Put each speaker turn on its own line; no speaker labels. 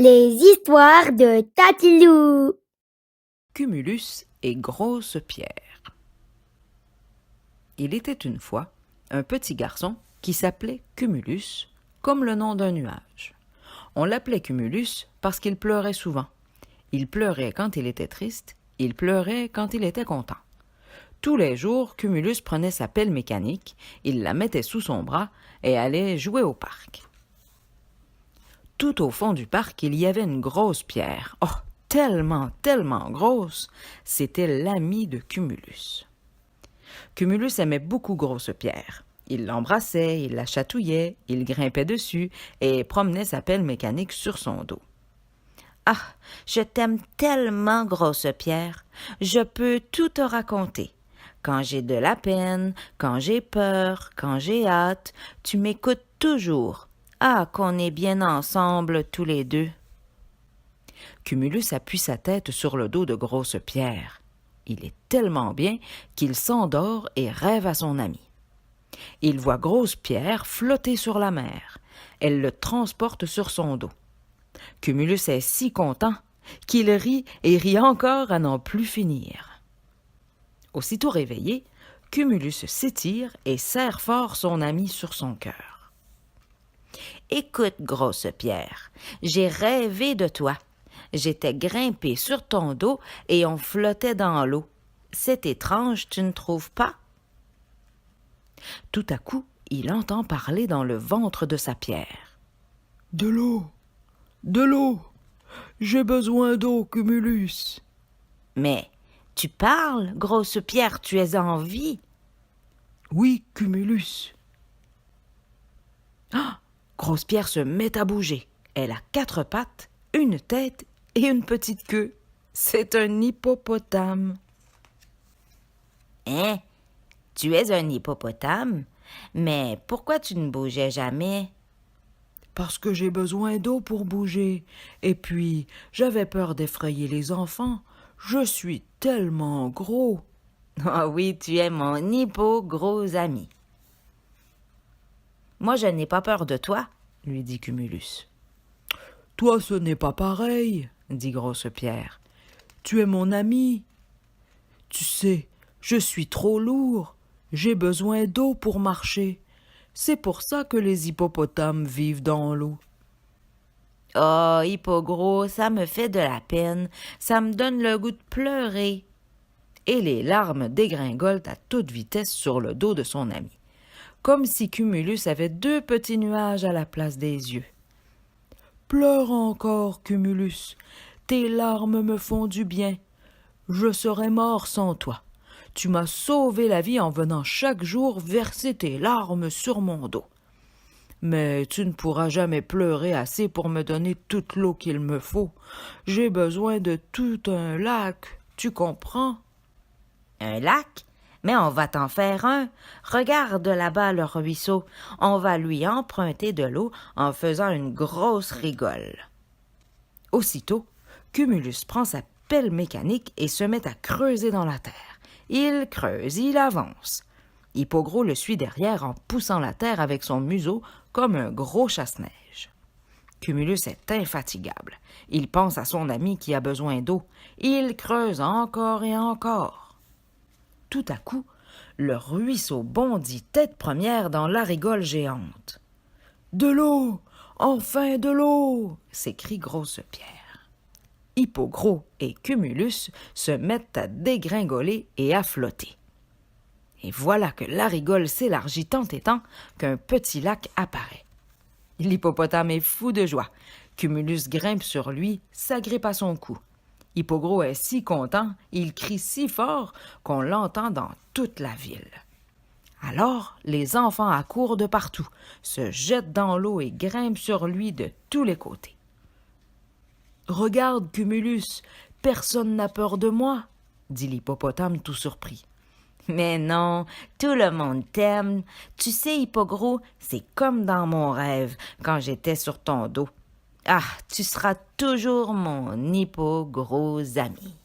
Les histoires de Tatilou.
Cumulus et Grosse Pierre. Il était une fois un petit garçon qui s'appelait Cumulus, comme le nom d'un nuage. On l'appelait Cumulus parce qu'il pleurait souvent. Il pleurait quand il était triste, il pleurait quand il était content. Tous les jours, Cumulus prenait sa pelle mécanique, il la mettait sous son bras et allait jouer au parc. Tout au fond du parc, il y avait une grosse pierre. Oh, tellement grosse! C'était l'ami de Cumulus. Cumulus aimait beaucoup Grosse Pierre. Il l'embrassait, il la chatouillait, il grimpait dessus et promenait sa pelle mécanique sur son dos. « Ah, je t'aime tellement, Grosse Pierre. Je peux tout te raconter. Quand j'ai de la peine, quand j'ai peur, quand j'ai hâte, tu m'écoutes toujours. Ah, qu'on est bien ensemble tous les deux. » Cumulus appuie sa tête sur le dos de Grosse Pierre. Il est tellement bien qu'il s'endort et rêve à son ami. Il voit Grosse Pierre flotter sur la mer. Elle le transporte sur son dos. Cumulus est si content qu'il rit et rit encore à n'en plus finir. Aussitôt réveillé, Cumulus s'étire et serre fort son ami sur son cœur. « Écoute, Grosse Pierre, j'ai rêvé de toi. J'étais grimpé sur ton dos et on flottait dans l'eau. C'est étrange, tu ne trouves pas? » Tout à coup, il entend parler dans le ventre de sa pierre.
« De l'eau! De l'eau! J'ai besoin d'eau, Cumulus! »«
Mais tu parles, Grosse Pierre, tu es en vie? »«
Oui, Cumulus. »
Ah! Grosse Pierre se met à bouger. Elle a 4 pattes, une tête et une petite queue. C'est un hippopotame. « Hein? Tu es un hippopotame? Mais pourquoi tu ne bougeais jamais? »«
Parce que j'ai besoin d'eau pour bouger. Et puis, j'avais peur d'effrayer les enfants. Je suis tellement gros. »«
Ah oui, tu es mon hippo-gros ami. »« Moi, je n'ai pas peur de toi, » lui dit Cumulus.
« Toi, ce n'est pas pareil, » dit Grosse Pierre. « Tu es mon ami. Tu sais, je suis trop lourd. J'ai besoin d'eau pour marcher. C'est pour ça que les hippopotames vivent dans l'eau. »«
Oh, hippogros, ça me fait de la peine. Ça me donne le goût de pleurer. » Et les larmes dégringolent à toute vitesse sur le dos de son ami, comme si Cumulus avait 2 petits nuages à la place des yeux.
« Pleure encore, Cumulus. Tes larmes me font du bien. Je serais mort sans toi. Tu m'as sauvé la vie en venant chaque jour verser tes larmes sur mon dos. Mais tu ne pourras jamais pleurer assez pour me donner toute l'eau qu'il me faut. J'ai besoin de tout un lac, tu comprends? » »«
Un lac? Mais on va t'en faire un. Regarde là-bas le ruisseau. On va lui emprunter de l'eau en faisant une grosse rigole. » Aussitôt, Cumulus prend sa pelle mécanique et se met à creuser dans la terre. Il creuse, il avance. Hippogros le suit derrière en poussant la terre avec son museau comme un gros chasse-neige. Cumulus est infatigable. Il pense à son ami qui a besoin d'eau. Il creuse encore et encore. Tout à coup, le ruisseau bondit tête première dans la rigole géante.
« De l'eau! Enfin de l'eau! »
s'écrie Grosse Pierre. Hippogros et Cumulus se mettent à dégringoler et à flotter. Et voilà que la rigole s'élargit tant et tant qu'un petit lac apparaît. L'hippopotame est fou de joie. Cumulus grimpe sur lui, s'agrippe à son cou. Hippogros est si content, il crie si fort qu'on l'entend dans toute la ville. Alors, les enfants accourent de partout, se jettent dans l'eau et grimpent sur lui de tous les côtés.
« Regarde, Cumulus, personne n'a peur de moi, » dit l'hippopotame tout surpris.
« Mais non, tout le monde t'aime. Tu sais, Hippogros, c'est comme dans mon rêve, quand j'étais sur ton dos. Ah, tu seras toujours mon hippo-gros ami. »